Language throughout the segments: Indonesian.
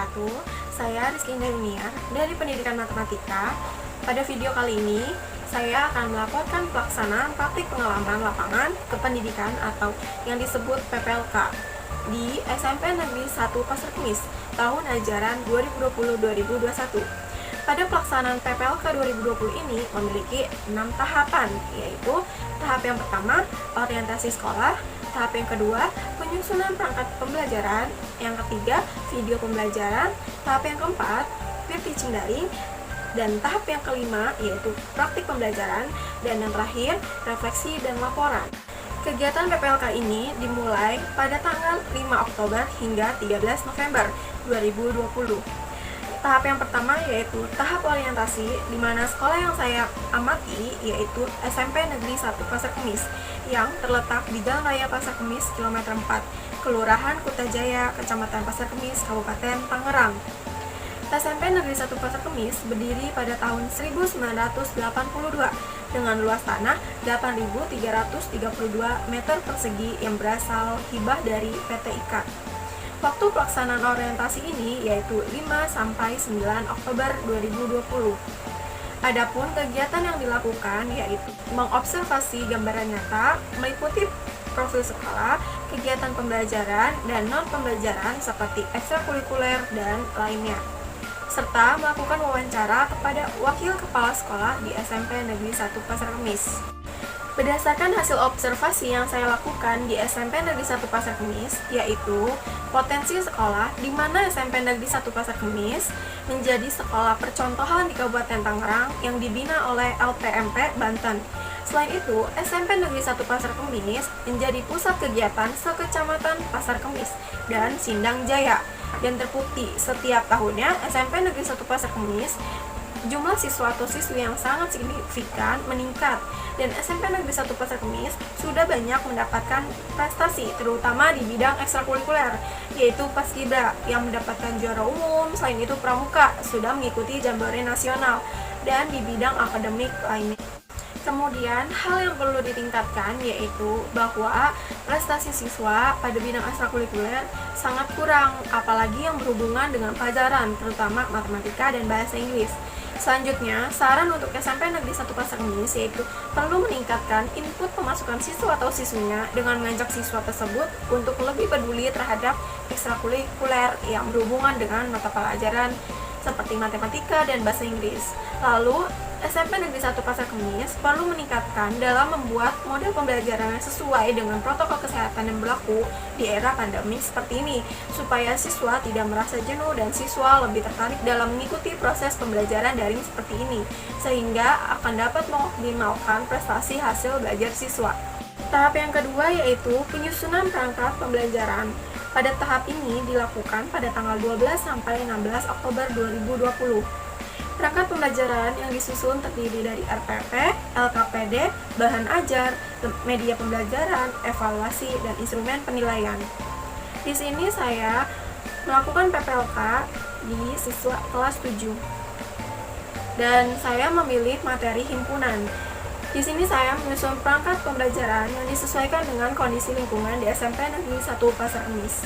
wabarakatuh. Saya Rizky Indaniar dari Pendidikan Matematika. Pada video kali ini, saya akan melaporkan pelaksanaan praktik pengalaman lapangan kependidikan atau yang disebut PPLK di SMP Negeri 1 Pasar Kemis tahun ajaran 2020-2021. Pada pelaksanaan PPLK 2020 ini memiliki 6 tahapan, yaitu tahap yang pertama, orientasi sekolah, tahap yang kedua, penyusunan perangkat pembelajaran, yang ketiga, video pembelajaran, tahap yang keempat, peer teaching daring, dan tahap yang kelima, yaitu praktik pembelajaran, dan yang terakhir, refleksi dan laporan. Kegiatan PPLK ini dimulai pada tanggal 5 Oktober hingga 13 November 2020. Tahap yang pertama yaitu tahap orientasi, di mana sekolah yang saya amati yaitu SMP Negeri 1 Pasar Kemis yang terletak di Jalan Raya Pasar Kemis kilometer 4, Kelurahan Kutajaya, Kecamatan Pasar Kemis, Kabupaten Tangerang. SMP Negeri 1 Pasar Kemis berdiri pada tahun 1982 dengan luas tanah 8.332 meter persegi yang berasal hibah dari PT IKA. Waktu pelaksanaan orientasi ini yaitu 5-9 Oktober 2020. Adapun kegiatan yang dilakukan yaitu mengobservasi gambaran nyata, meliputi profil sekolah, kegiatan pembelajaran, dan non-pembelajaran seperti ekstrakurikuler dan lainnya, serta melakukan wawancara kepada wakil kepala sekolah di SMP Negeri 1 Pasar Kemis. Berdasarkan hasil observasi yang saya lakukan di SMP Negeri 1 Pasar Kemis, yaitu potensi sekolah di mana SMP Negeri 1 Pasar Kemis menjadi sekolah percontohan di Kabupaten Tangerang yang dibina oleh LPMP Banten. Selain itu, SMP Negeri 1 Pasar Kemis menjadi pusat kegiatan sekecamatan Pasar Kemis dan Sindang Jaya. Dan terbukti setiap tahunnya SMP Negeri 1 Pasar Kemis jumlah siswa atau siswi yang sangat signifikan meningkat, dan SMP Negeri 1 Pasar Kemis sudah banyak mendapatkan prestasi terutama di bidang ekstrakurikuler, yaitu Paskibra yang mendapatkan juara umum. Selain itu Pramuka sudah mengikuti Jambore Nasional, dan di bidang akademik lainnya. Kemudian, hal yang perlu ditingkatkan yaitu bahwa prestasi siswa pada bidang ekstrakurikuler sangat kurang, apalagi yang berhubungan dengan pelajaran, terutama matematika dan bahasa Inggris. Selanjutnya, saran untuk SMP Negeri 1 Pasar Kemis yaitu perlu meningkatkan input pemasukan siswa atau siswinya dengan mengajak siswa tersebut untuk lebih peduli terhadap ekstrakurikuler yang berhubungan dengan mata pelajaran seperti matematika dan bahasa Inggris. Lalu, SMP Negeri 1 Pasar Kemis perlu meningkatkan dalam membuat model pembelajaran yang sesuai dengan protokol kesehatan yang berlaku di era pandemi seperti ini, supaya siswa tidak merasa jenuh dan siswa lebih tertarik dalam mengikuti proses pembelajaran daring seperti ini, sehingga akan dapat mengoptimalkan prestasi hasil belajar siswa. Tahap yang kedua yaitu penyusunan perangkat pembelajaran. Pada tahap ini dilakukan pada tanggal 12 sampai 16 Oktober 2020. Perangkat pembelajaran yang disusun terdiri dari RPP, LKPD, bahan ajar, media pembelajaran, evaluasi, dan instrumen penilaian. Di sini saya melakukan PPLK di siswa kelas 7. Dan saya memilih materi himpunan. Di sini saya menyusun perangkat pembelajaran yang disesuaikan dengan kondisi lingkungan di SMP Negeri 1 Pasar Kemis.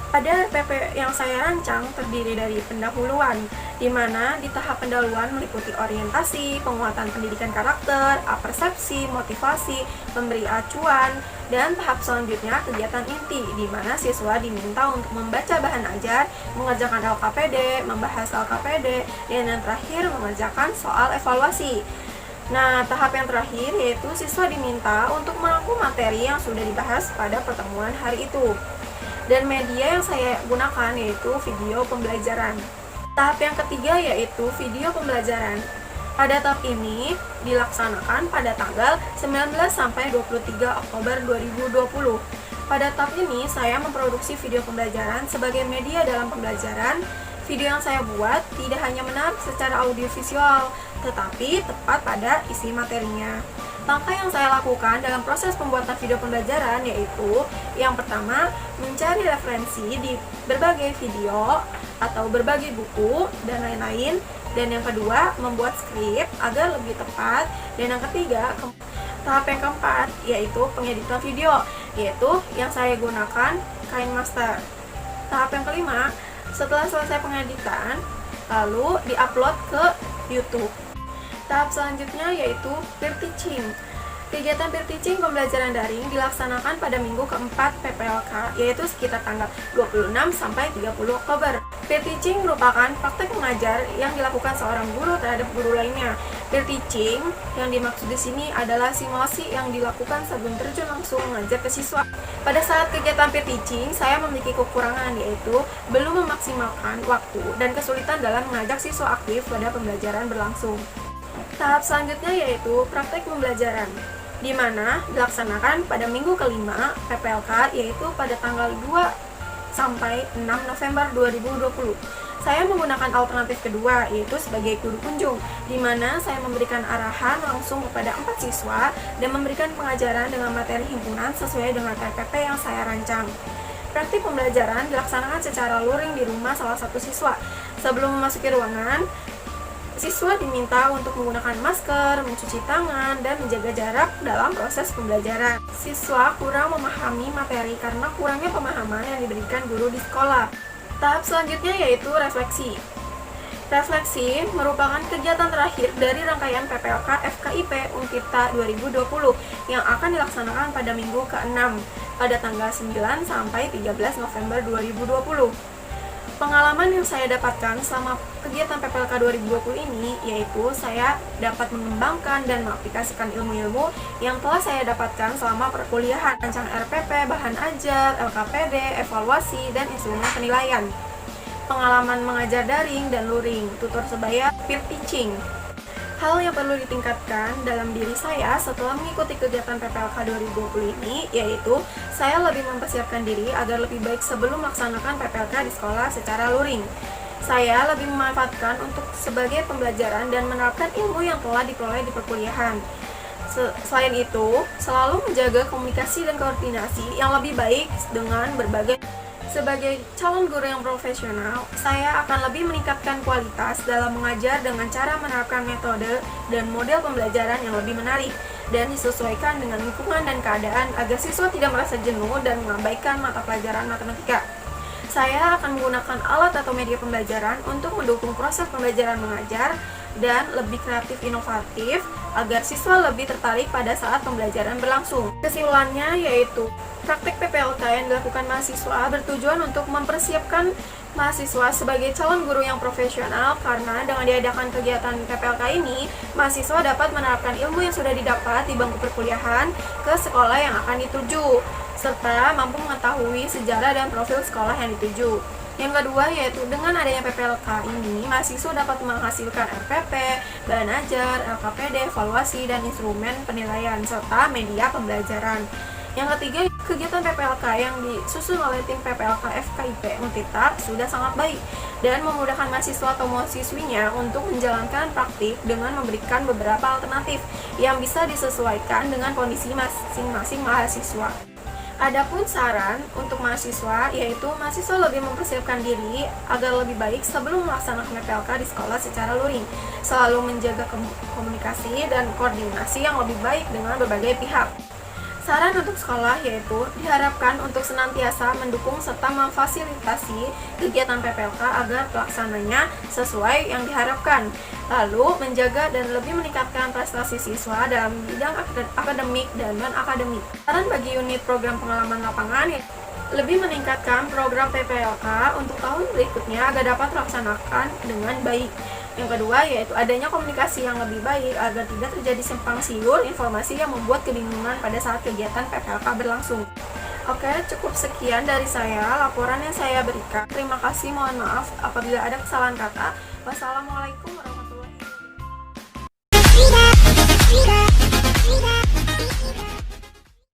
Pada RPP yang saya rancang terdiri dari pendahuluan, di mana di tahap pendahuluan meliputi orientasi, penguatan pendidikan karakter, apersepsi, motivasi, memberi acuan, dan tahap selanjutnya kegiatan inti, di mana siswa diminta untuk membaca bahan ajar, mengerjakan LKPD, membahas LKPD, dan yang terakhir mengerjakan soal evaluasi. Nah, tahap yang terakhir yaitu siswa diminta untuk merangkum materi yang sudah dibahas pada pertemuan hari itu. Dan media yang saya gunakan yaitu video pembelajaran. Tahap yang ketiga yaitu video pembelajaran. Pada tahap ini dilaksanakan pada tanggal 19 sampai 23 Oktober 2020. Pada tahap ini saya memproduksi video pembelajaran sebagai media dalam pembelajaran. Video yang saya buat tidak hanya menarik secara audiovisual, tetapi tepat pada isi materinya. Langkah yang saya lakukan dalam proses pembuatan video pembelajaran yaitu yang pertama, mencari referensi di berbagai video atau berbagai buku dan lain-lain, dan yang kedua, membuat skrip agar lebih tepat, dan yang ketiga, tahap yang keempat yaitu pengeditan video, yaitu yang saya gunakan KineMaster. Tahap yang kelima, Setelah selesai pengeditan, lalu diupload ke YouTube. Tahap selanjutnya yaitu peer teaching. Kegiatan peer teaching pembelajaran daring dilaksanakan pada minggu keempat PPLK, yaitu sekitar tanggal 26 sampai 30 Oktober. Peer teaching merupakan praktek mengajar yang dilakukan seorang guru terhadap guru lainnya. Peer teaching yang dimaksud di sini adalah simulasi yang dilakukan sebelum terjun langsung mengajar ke siswa. Pada saat kegiatan peer teaching, saya memiliki kekurangan, yaitu belum memaksimalkan waktu dan kesulitan dalam mengajak siswa aktif pada pembelajaran berlangsung. Tahap selanjutnya yaitu praktek pembelajaran, di mana dilaksanakan pada minggu kelima PPLK, yaitu pada tanggal 2 sampai 6 November 2020. Saya menggunakan alternatif kedua, yaitu sebagai guru kunjung, di mana saya memberikan arahan langsung kepada 4 siswa dan memberikan pengajaran dengan materi himpunan sesuai dengan TPP yang saya rancang. Praktik pembelajaran dilaksanakan secara luring di rumah salah satu siswa. Sebelum memasuki ruangan, siswa diminta untuk menggunakan masker, mencuci tangan, dan menjaga jarak dalam proses pembelajaran. Siswa kurang memahami materi karena kurangnya pemahaman yang diberikan guru di sekolah. Tahap selanjutnya yaitu refleksi. Refleksi merupakan kegiatan terakhir dari rangkaian PPLK FKIP Unkipta 2020 yang akan dilaksanakan pada minggu ke-6 pada tanggal 9 sampai 13 November 2020. Pengalaman yang saya dapatkan selama kegiatan PPLK 2020 ini yaitu saya dapat mengembangkan dan mengaplikasikan ilmu-ilmu yang telah saya dapatkan selama perkuliahan, rancang RPP, bahan ajar, LKPD, evaluasi, dan instrumen penilaian. Pengalaman mengajar daring dan luring, tutor sebaya, peer teaching. Hal yang perlu ditingkatkan dalam diri saya setelah mengikuti kegiatan PPLK 2020 ini, yaitu saya lebih mempersiapkan diri agar lebih baik sebelum melaksanakan PPLK di sekolah secara luring. Saya lebih memanfaatkan untuk sebagai pembelajaran dan menerapkan ilmu yang telah diperoleh di perkuliahan. Selain itu, selalu menjaga komunikasi dan koordinasi yang lebih baik dengan berbagai. Sebagai calon guru yang profesional, saya akan lebih meningkatkan kualitas dalam mengajar dengan cara menerapkan metode dan model pembelajaran yang lebih menarik dan disesuaikan dengan lingkungan dan keadaan agar siswa tidak merasa jenuh dan mengabaikan mata pelajaran matematika. Saya akan menggunakan alat atau media pembelajaran untuk mendukung proses pembelajaran mengajar dan lebih kreatif inovatif agar siswa lebih tertarik pada saat pembelajaran berlangsung. Kesimpulannya yaitu praktik PPLK yang dilakukan mahasiswa bertujuan untuk mempersiapkan mahasiswa sebagai calon guru yang profesional, karena dengan diadakan kegiatan PPLK ini, mahasiswa dapat menerapkan ilmu yang sudah didapat di bangku perkuliahan ke sekolah yang akan dituju, serta mampu mengetahui sejarah dan profil sekolah yang dituju. Yang kedua yaitu dengan adanya PPLK ini, mahasiswa dapat menghasilkan RPP, bahan ajar, LKPD, evaluasi, dan instrumen penilaian, serta media pembelajaran. Yang ketiga, kegiatan PPLK yang disusun oleh tim PPLK FKIP Unkipta sudah sangat baik dan memudahkan mahasiswa atau mahasiswinya untuk menjalankan praktik dengan memberikan beberapa alternatif yang bisa disesuaikan dengan kondisi masing-masing mahasiswa. Adapun saran untuk mahasiswa, yaitu mahasiswa lebih mempersiapkan diri agar lebih baik sebelum melaksanakan PPLK di sekolah secara luring, selalu menjaga komunikasi dan koordinasi yang lebih baik dengan berbagai pihak. Saran untuk sekolah yaitu diharapkan untuk senantiasa mendukung serta memfasilitasi kegiatan PPLK agar pelaksananya sesuai yang diharapkan, lalu menjaga dan lebih meningkatkan prestasi siswa dalam bidang akademik dan non-akademik. Saran bagi unit program pengalaman lapangan lebih meningkatkan program PPLK untuk tahun berikutnya agar dapat terlaksanakan dengan baik. Yang kedua yaitu adanya komunikasi yang lebih baik agar tidak terjadi simpang siur informasi yang membuat kebingungan pada saat kegiatan PPLK berlangsung. Oke, cukup sekian dari saya laporan yang saya berikan. Terima kasih, mohon maaf apabila ada kesalahan kata. Wassalamualaikum warahmatullahi wabarakatuh.